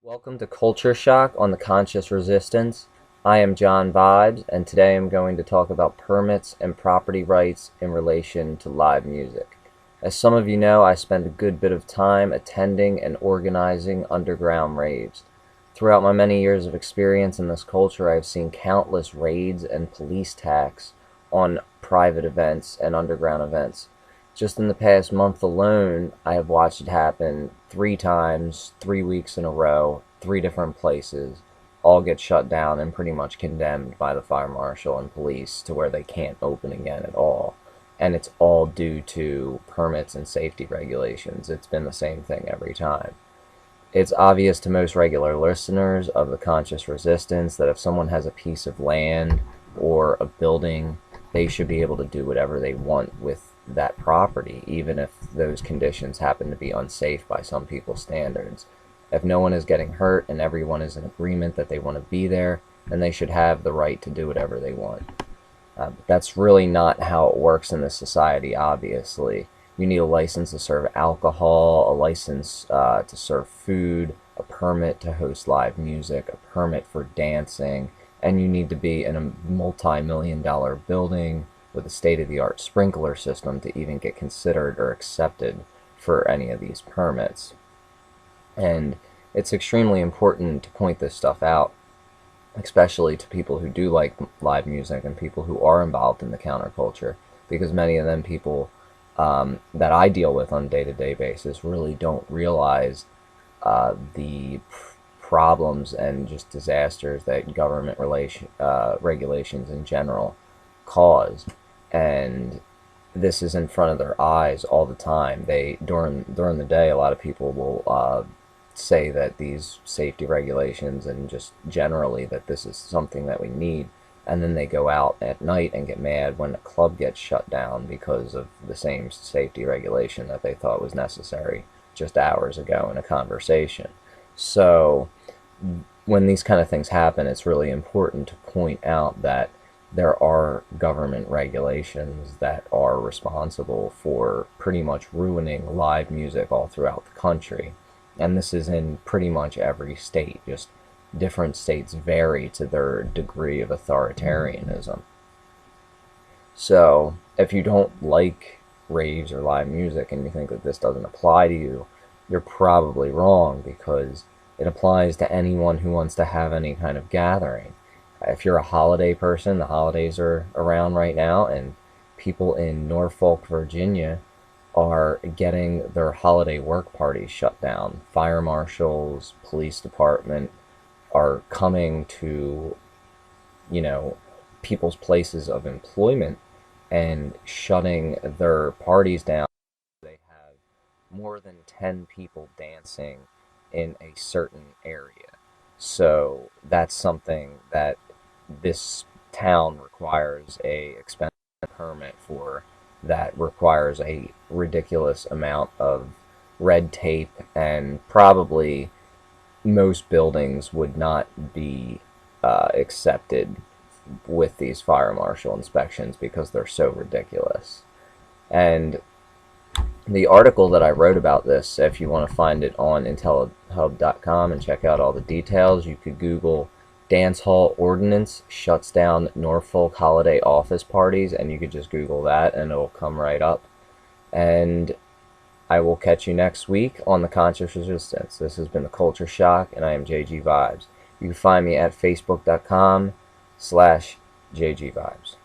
Welcome to Culture Shock on the Conscious Resistance. I am John Vibes, and today I'm going to talk about permits and property rights in relation to live music. As some of you know, I spend a good bit of time attending and organizing underground raves. Throughout my many years of experience in this culture, I have seen countless raids and police attacks on private events and underground events. Just in the past month alone, I have watched it happen 3 times, 3 weeks in a row, 3 different places, all get shut down and pretty much condemned by the fire marshal and police to where they can't open again at all. And it's all due to permits and safety regulations. It's been the same thing every time. It's obvious to most regular listeners of the Conscious Resistance that if someone has a piece of land or a building, they should be able to do whatever they want with that property, even if those conditions happen to be unsafe by some people's standards. If no one is getting hurt and everyone is in agreement that they want to be there, then they should have the right to do whatever they want. But that's really not how it works in this society, obviously. You need a license to serve alcohol, a license to serve food, a permit to host live music, a permit for dancing, and you need to be in a multi-million-dollar building with a state-of-the-art sprinkler system to even get considered or accepted for any of these permits. And it's extremely important to point this stuff out, especially to people who do like live music and people who are involved in the counterculture, because many of them people that I deal with on a day-to-day basis really don't realize the problems and just disasters that government regulations in general cause. And this is in front of their eyes all the time. During the day, a lot of people will say that these safety regulations and just generally that this is something that we need, and then they go out at night and get mad when a club gets shut down because of the same safety regulation that they thought was necessary just hours ago in a conversation. So when these kind of things happen, it's really important to point out that there are government regulations that are responsible for pretty much ruining live music all throughout the country. And this is in pretty much every state. Just different states vary to their degree of authoritarianism. So if you don't like raves or live music and you think that this doesn't apply to you, you're probably wrong, because it applies to anyone who wants to have any kind of gathering. If you're a holiday person, the holidays are around right now, and people in Norfolk, Virginia are getting their holiday work parties shut down. Fire marshals, police department are coming to, people's places of employment and shutting their parties down. They have more than 10 people dancing in a certain area. So that's something that this town requires a expensive permit for, that requires a ridiculous amount of red tape, and probably most buildings would not be accepted with these fire marshal inspections because they're so ridiculous. And the article that I wrote about this, if you want to find it on intellihub.com and check out all the details, you could Google Dance Hall Ordinance Shuts Down Norfolk Holiday Office Parties, and you could just Google that and it'll come right up. And I will catch you next week on the Conscious Resistance. This has been the Culture Shock, and I am JG Vibes. You can find me at facebook.com/JG Vibes.